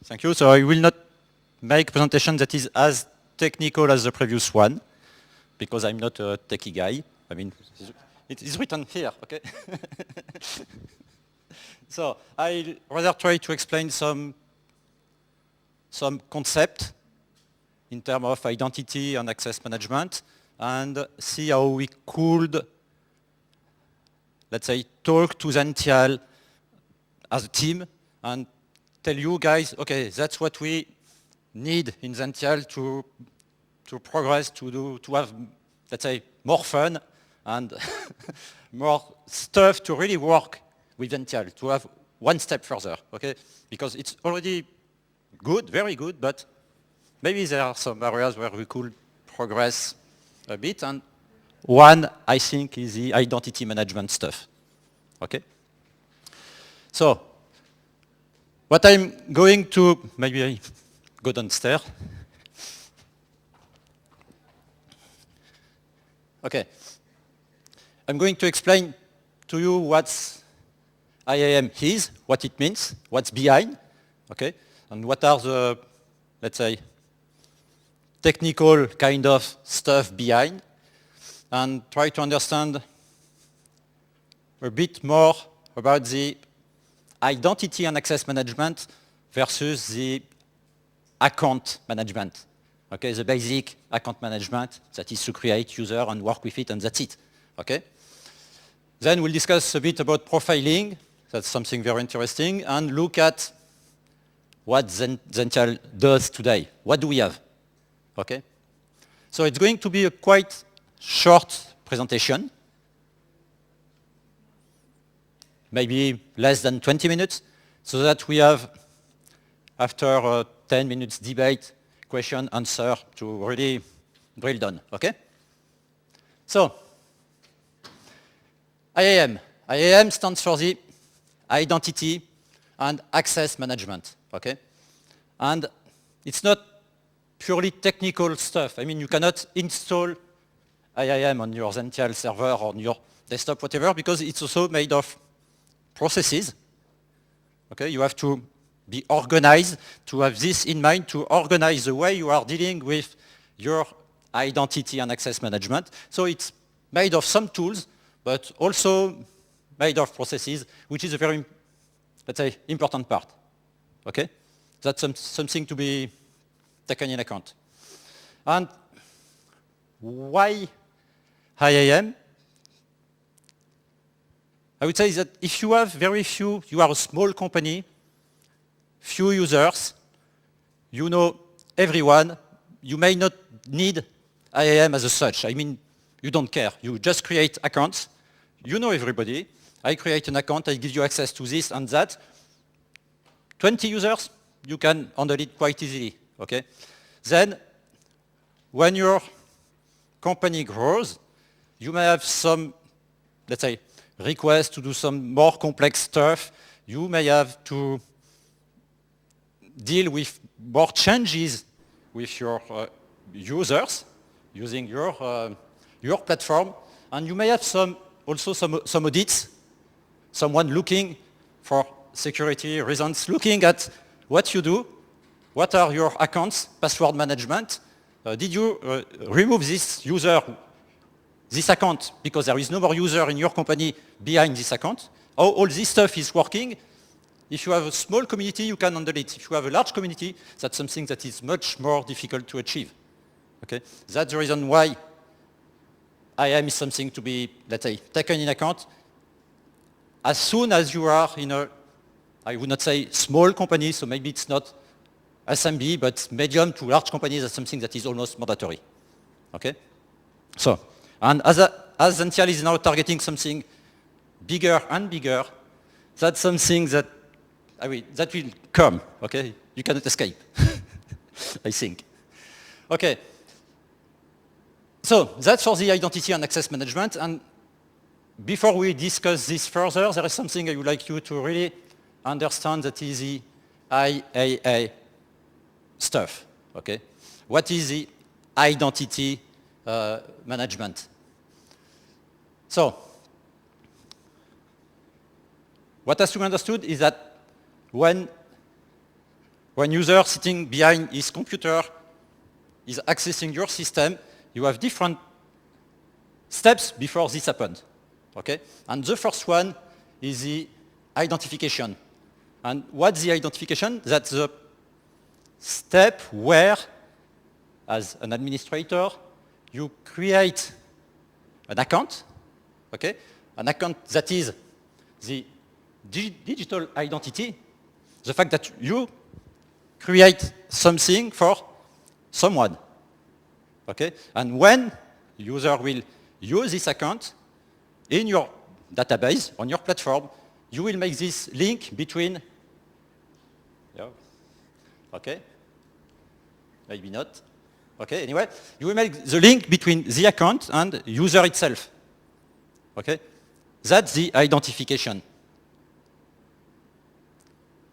Thank you. So I will not make a presentation that is as technical as the previous one, because I'm not a techie guy. I mean, it is written here, okay? So I'll rather try to explain some concept in terms of identity and access management, and see how we could, let's say, talk to Zential as a team and tell you guys, okay, that's what we need in Zential to progress, to have, let's say, more fun and more stuff to really work with Zential, to have one step further, okay? Because it's already good, very good, but maybe there are some areas where we could progress a bit, and one, I think, is the identity management stuff, okay? So, what I'm going to, maybe I go downstairs. Okay. I'm going to explain to you what IAM is, what it means, what's behind, okay, and what are the, let's say, technical kind of stuff behind, and try to understand a bit more about the identity and access management versus the account management. Okay, the basic account management, that is to create user and work with it, and that's it. Okay? Then we'll discuss a bit about profiling. That's something very interesting, and look at what Zential does today. What do we have? Okay? So it's going to be a quite short presentation, maybe less than 20 minutes, so that we have, after 10 minutes debate, question, answer, to really drill down, okay? So, IAM. IAM stands for the Identity and Access Management, okay? And it's not purely technical stuff. I mean, you cannot install IAM on your Zential server or on your desktop, whatever, because it's also made of processes. Okay, you have to be organized, to have this in mind, to organize the way you are dealing with your identity and access management. So it's made of some tools, but also made of processes, which is a very, let's say, important part. Okay? That's something to be taken in account. And why IAM? I would say that if you have very few, you are a small company, few users, you know everyone, you may not need IAM as such. I mean, you don't care. You just create accounts. You know everybody. I create an account, I give you access to this and that. 20 users, you can handle it quite easily, okay? Then, when your company grows, you may have some, let's say, requests to do some more complex stuff. You may have to deal with more changes with your users using your platform, and you may have also some audits, someone looking for security reasons, looking at what you do, what are your accounts, password management, did you remove this user, this account, because there is no more user in your company behind this account, how all this stuff is working. If you have a small community, you can handle it. If you have a large community, that's something that is much more difficult to achieve. Okay? That's the reason why IAM is something to be, let's say, taken in account. As soon as you are in a, I would not say small company, so maybe it's not SMB, but medium to large companies, that's something that is almost mandatory. Okay? So, and as Zential is now targeting something bigger and bigger, that's something that, I mean, that will come, okay? You cannot escape, I think. Okay. So that's for the identity and access management. And before we discuss this further, there is something I would like you to really understand, that is the IAA stuff, okay? What is the identity management? So, what has to be understood is that when when user sitting behind his computer is accessing your system, you have different steps before this happens. Okay? And the first one is the identification. And what's the identification? That's the step where, as an administrator, you create an account, okay? An account that is the digital identity, the fact that you create something for someone, okay? And when user will use this account in your database, on your platform, you will make this link between, okay, maybe not, okay, anyway, you will make the link between the account and user itself, okay? That's the identification.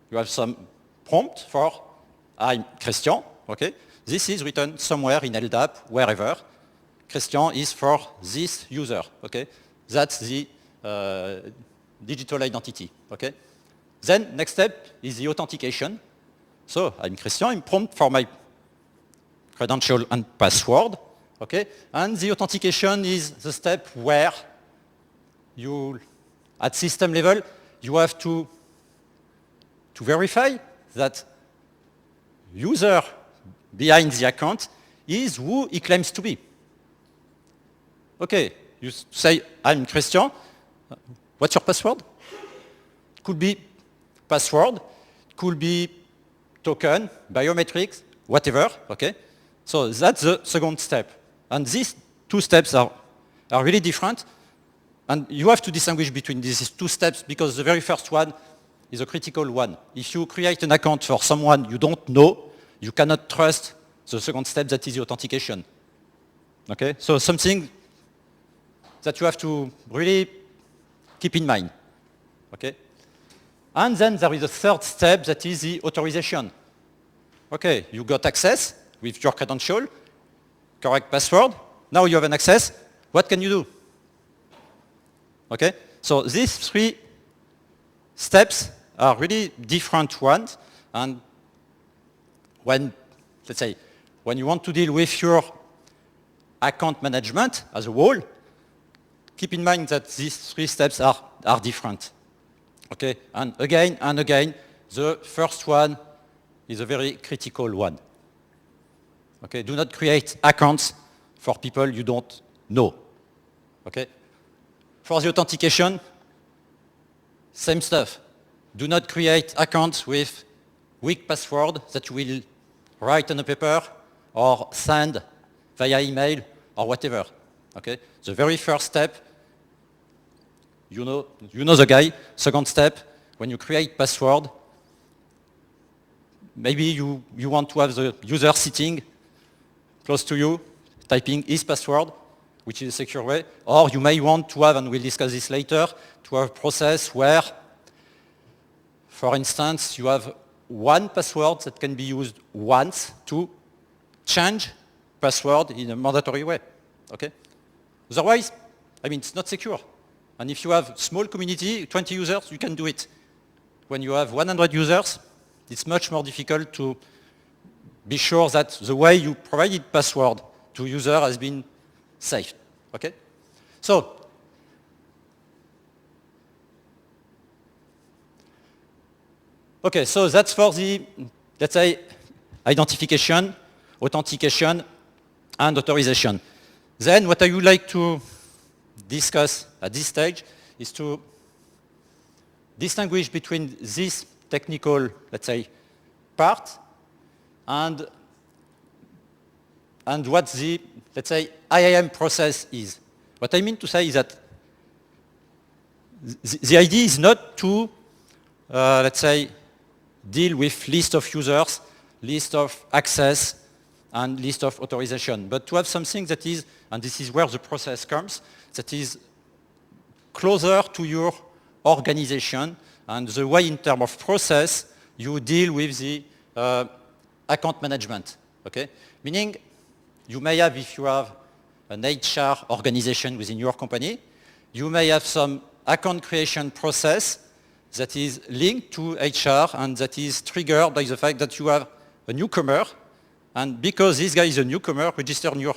You have some prompt for I'm Christian, okay? This is written somewhere in LDAP, wherever. Christian is for this user, okay? That's the digital identity, okay? Then next step is the authentication. So I'm Christian, I'm prompt for my credential and password, okay? And the authentication is the step where you, at system level, you have to verify that user behind the account is who he claims to be. Okay, you say, I'm Christian. What's your password? Could be password, could be token, biometrics, whatever, okay? So that's the second step. And these two steps are really different. And you have to distinguish between these two steps because the very first one is a critical one. If you create an account for someone you don't know, you cannot trust the second step, that is the authentication. Okay? So something that you have to really keep in mind. Okay? And then there is a third step, that is the authorization. Okay, you got access with your credential, correct password. Now you have an access. What can you do? Okay? So these three steps are really different ones. And when, let's say, when you want to deal with your account management as a whole, keep in mind that these three steps are different. Okay? And again, the first one is a very critical one. Okay? Do not create accounts for people you don't know. Okay? For the authentication, same stuff. Do not create accounts with weak password that you will write on a paper or send via email or whatever. Okay? The very first step, you know the guy. Second step, when you create password, maybe you want to have the user sitting close to you, typing his password, which is a secure way, or you may want to have, and we'll discuss this later, to have a process where, for instance, you have one password that can be used once to change password in a mandatory way. Okay? Otherwise, it's not secure. And if you have small community, 20 users, you can do it. When you have 100 users, it's much more difficult to be sure that the way you provided password to user has been safe. Okay? So, okay, so that's for the, let's say, identification, authentication, and authorization. Then what I would like to discuss at this stage is to distinguish between this technical, let's say, part and what the, let's say, IAM process is. What I mean to say is that the idea is not to, let's say, deal with list of users, list of access, and list of authorization, but to have something that is, and this is where the process comes, that is closer to your organization and the way in terms of process you deal with the account management. Okay? Meaning, you may have, if you have an HR organization within your company, you may have some account creation process that is linked to HR and that is triggered by the fact that you have a newcomer, and because this guy is a newcomer registered in your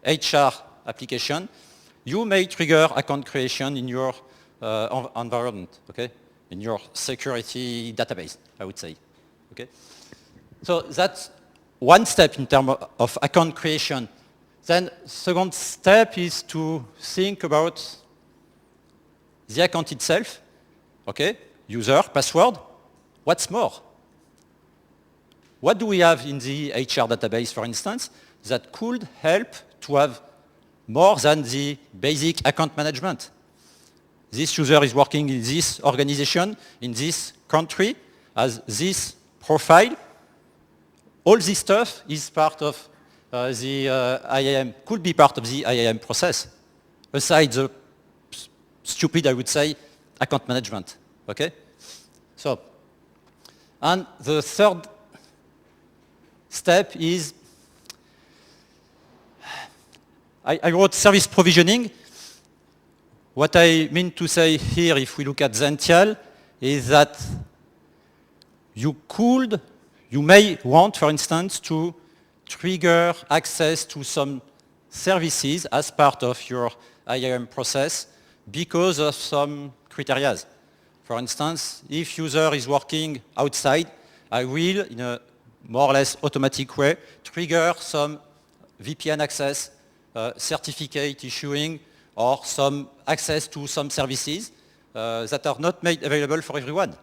HR application, you may trigger account creation in your environment, okay? In your security database, I would say, okay? So that's one step in terms of account creation. Then second step is to think about the account itself, okay? User, password. What's more? What do we have in the HR database, for instance, that could help to have more than the basic account management? This user is working in this organization, in this country, has this profile. All this stuff is part of the IAM, could be part of the IAM process, aside the stupid, I would say, account management, okay? So, and the third step is, I wrote service provisioning. What I mean to say here, if we look at Zential, is that you may want, for instance, to trigger access to some services as part of your IAM process because of some criteria. For instance, if user is working outside, I will, in a more or less automatic way, trigger some VPN access, certificate issuing, or some access to some services that are not made available for everyone.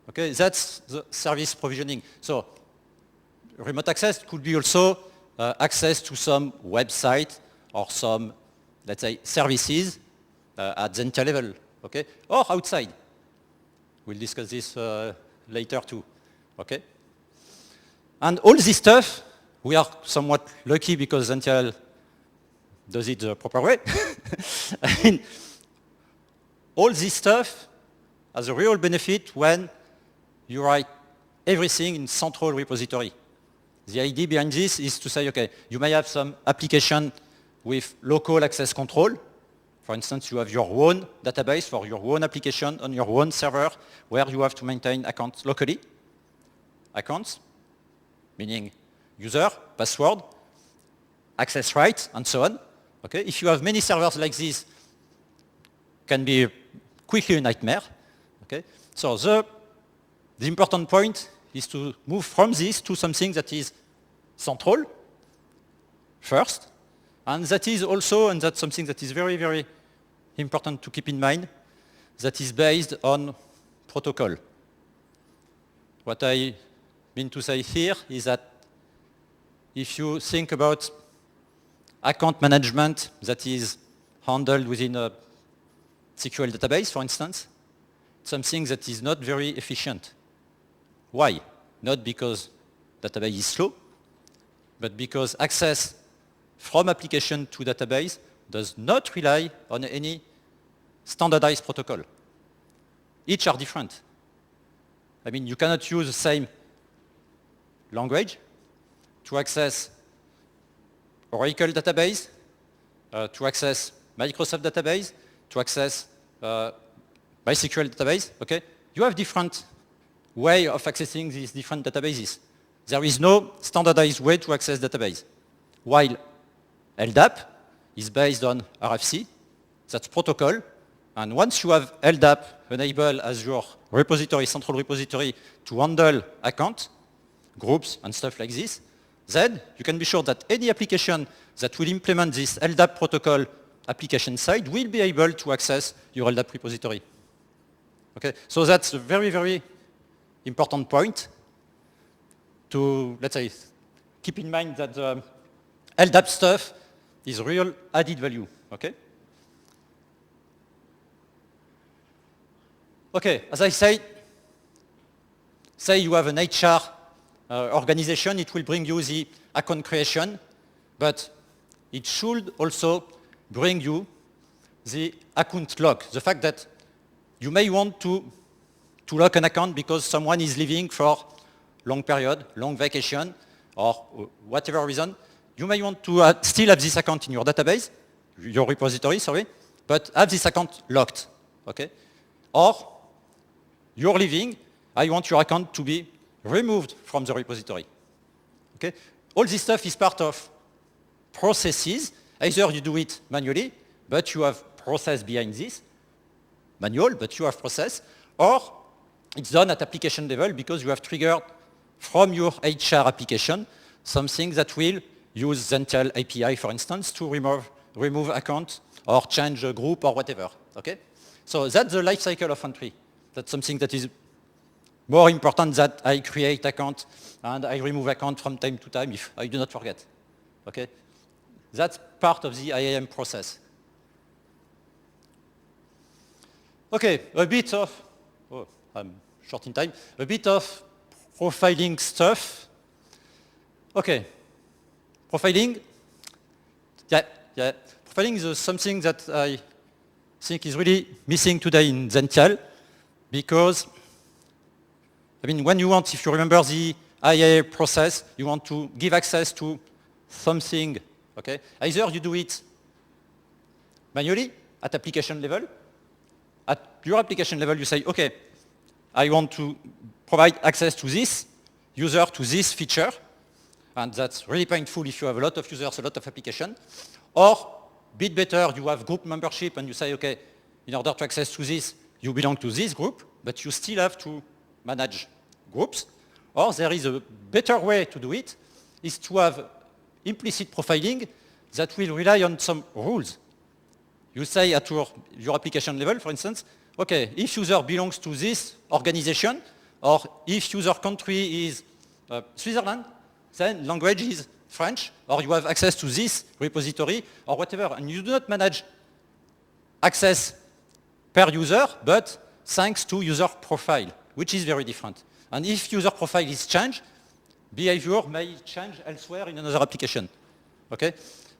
Okay, that's the service provisioning. So remote access could be also access to some website or some, let's say, services at Zentia level, okay, or outside. We'll discuss this later too, okay? And all this stuff, we are somewhat lucky because Zentia does it the proper way. I mean, all this stuff has a real benefit when you write everything in central repository. The idea behind this is to say, okay, you may have some application with local access control. For instance, you have your own database for your own application on your own server where you have to maintain accounts locally. Accounts, meaning user, password, access rights, and so on. Okay? If you have many servers like this, can be quickly a nightmare. Okay? So the important point is to move from this to something that is central first, and that is also, and that's something that is very, very important to keep in mind, that is based on protocol. What I mean to say here is that if you think about account management that is handled within a SQL database, for instance, something that is not very efficient. Why? Not because database is slow, but because access from application to database does not rely on any standardized protocol. Each are different. I mean, you cannot use the same language to access Oracle database, to access Microsoft database, to access MySQL database, okay? You have different way of accessing these different databases. There is no standardized way to access database. While LDAP is based on RFC, that's protocol, and once you have LDAP enabled as your repository, central repository, to handle account, groups, and stuff like this, then you can be sure that any application that will implement this LDAP protocol application side will be able to access your LDAP repository. Okay, so that's a very, very important point to, let's say, keep in mind that LDAP stuff is real added value, okay? Okay, as I say you have an HR organization, it will bring you the account creation, but it should also bring you the account lock. The fact that you may want to lock an account because someone is leaving for long period, long vacation, or whatever reason. You may want to still have this account in your database, your repository, sorry, but have this account locked, okay? Or you're leaving, I want your account to be removed from the repository. Okay? All this stuff is part of processes. Either you do it manually, but you have process behind this, manual, but you have process, or it's done at application level because you have triggered from your HR application something that will use Zentel API, for instance, to remove account or change a group or whatever. Okay? So that's the life cycle of entry. That's something that is more important that I create account and I remove account from time to time if I do not forget. Okay? That's part of the IAM process. Okay, a bit of, oh, I'm short in time, a bit of profiling stuff. Okay, profiling, yeah. Profiling is something that I think is really missing today in Zentel because, I mean, when you want, if you remember the IAM process, you want to give access to something, okay? Either you do it manually at application level. At your application level, you say, okay, I want to provide access to this user, to this feature, and that's really painful if you have a lot of users, a lot of application. Or, bit better, you have group membership and you say, okay, in order to access to this, you belong to this group, but you still have to manage groups. Or there is a better way to do it, is to have implicit profiling that will rely on some rules. You say at your application level, for instance, okay, if user belongs to this organization, or if user country is Switzerland, then language is French, or you have access to this repository, or whatever. And you do not manage access per user, but thanks to user profile, which is very different. And if user profile is changed, behavior may change elsewhere in another application. Okay?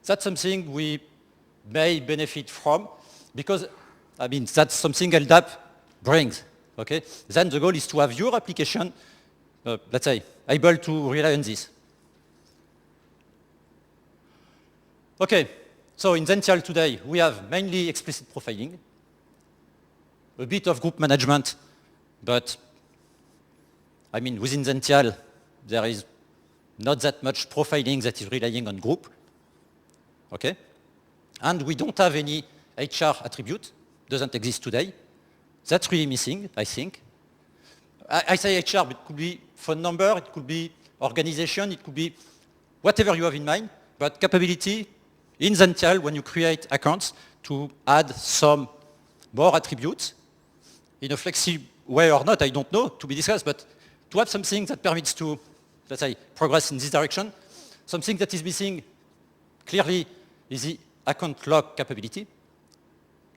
That's something we may benefit from because, I mean, that's something LDAP brings. Okay? Then the goal is to have your application, let's say, able to rely on this. Okay, so in Zentel today, we have mainly explicit profiling, a bit of group management, but I mean, within Zentel, there is not that much profiling that is relying on group. Okay? And we don't have any HR attribute, doesn't exist today. That's really missing, I think. I say HR, but it could be phone number, it could be organization, it could be whatever you have in mind, but capability in Zentel, when you create accounts, to add some more attributes in a flexible way or not, I don't know, to be discussed, but to have something that permits to, let's say, progress in this direction. Something that is missing clearly is the account lock capability.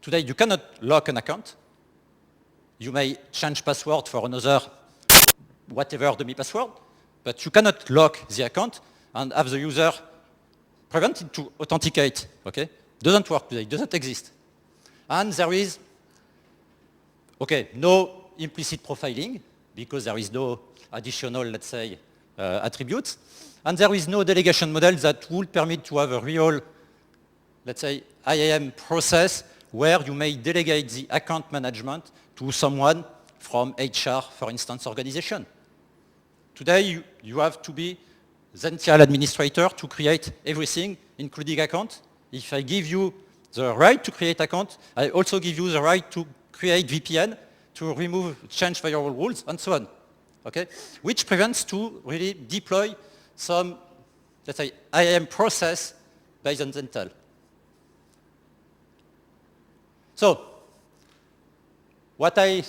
Today, you cannot lock an account. You may change password for another, whatever dummy password, but you cannot lock the account and have the user prevented to authenticate. Okay? Doesn't work today, doesn't exist. And there is, okay, no implicit profiling because there is no additional, let's say, attributes. And there is no delegation model that would permit to have a real, let's say, IAM process where you may delegate the account management to someone from HR, for instance, organization. Today, you have to be Zentel administrator to create everything, including account. If I give you the right to create account, I also give you the right to create VPN, to remove, change firewall rules, and so on. Okay? Which prevents to really deploy some, let's say, IAM process based on Zentel. So, what I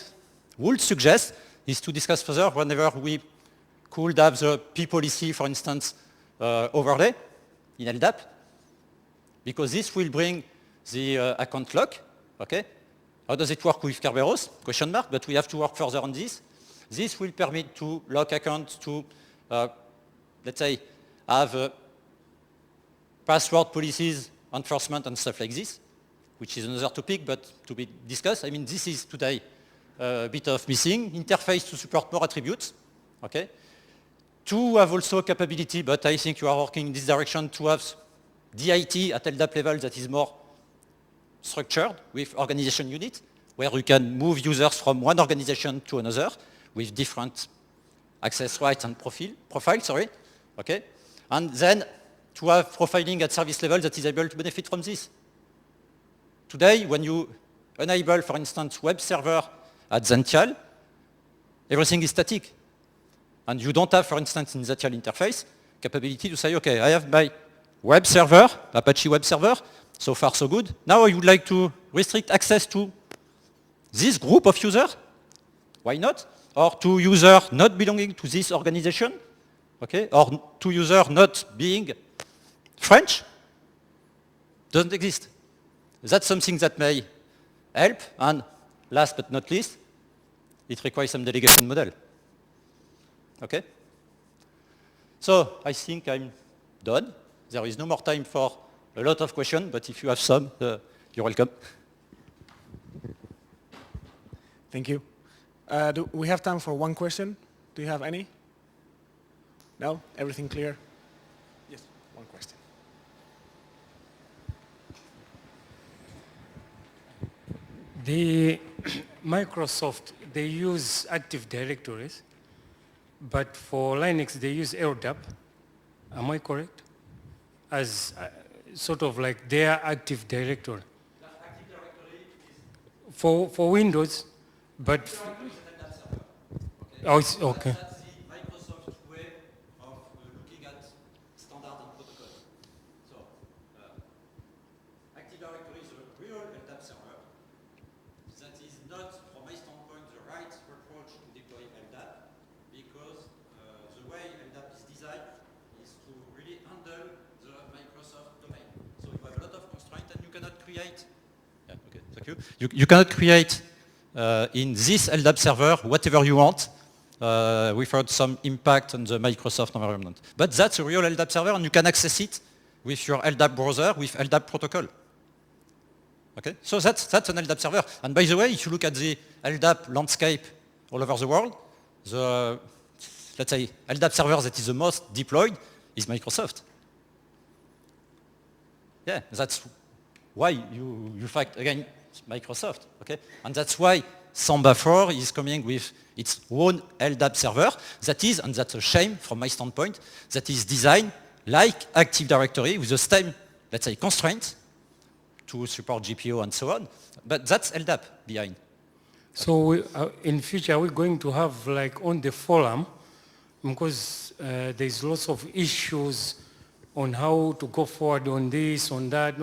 would suggest is to discuss further whenever we could have the P-policy, for instance, overlay in LDAP, because this will bring the account lock. Okay? How does it work with Kerberos? Question mark, but we have to work further on this. This will permit to lock accounts to, let's say, have password policies, enforcement, and stuff like this, which is another topic, but to be discussed. I mean, this is today a bit of missing. Interface to support more attributes. Okay? To have also capability, but I think you are working in this direction, to have DIT at LDAP level that is more structured with organization unit, where you can move users from one organization to another with different access rights and profiles, okay? And then to have profiling at service level that is able to benefit from this. Today, when you enable, for instance, web server at Zential, everything is static. And you don't have, for instance, in Zential interface, capability to say, okay, I have my web server, Apache web server, so far so good. Now I would like to restrict access to this group of users. Why not? Or to users not belonging to this organization, okay? Or to users not being French. Doesn't exist. That's something that may help, and last but not least, it requires some delegation model. Okay? So I think I'm done. There is no more time for a lot of questions, but if you have some, you're welcome. Thank you. Do we have time for one question? Do you have any? No? Everything clear? Yes, one question. The Microsoft, they use Active Directories, but for Linux they use LDAP. Am I correct? As sort of like their Active Directory. Active Directory is For Windows, but... Oh, it's okay. That's the Microsoft way of looking at standard and protocol. So, Active Directory is a real LDAP server. That is not, from my standpoint, the right approach to deploy LDAP, because the way LDAP is designed is to really handle the Microsoft domain. So you have a lot of constraints, and you cannot create. Yeah, okay, thank you. You cannot create in this LDAP server whatever you want without some impact on the Microsoft environment. But that's a real LDAP server, and you can access it with your LDAP browser with LDAP protocol. Okay, so that's an LDAP server. And by the way, if you look at the LDAP landscape all over the world, the, let's say, LDAP server that is the most deployed is Microsoft. Yeah, that's why you fact, again, it's Microsoft, okay? And that's why Samba 4 is coming with its own LDAP server that is, and that's a shame from my standpoint, that is designed like Active Directory with the same, let's say, constraints to support GPO and so on, but that's LDAP behind. So in future, are we going to have like on the forum, because there's lots of issues on how to go forward on this, on that.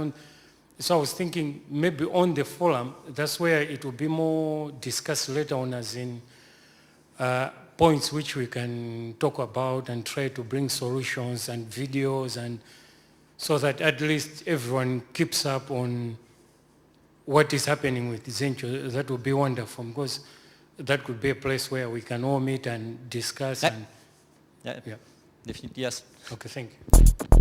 So I was thinking maybe on the forum, that's where it will be more discussed later on, as in points which we can talk about and try to bring solutions and videos, and so that at least everyone keeps up on what is happening with Zential. That would be wonderful, because that could be a place where we can all meet and discuss. Yeah, And, yeah. Definitely, yes. Okay, thank you.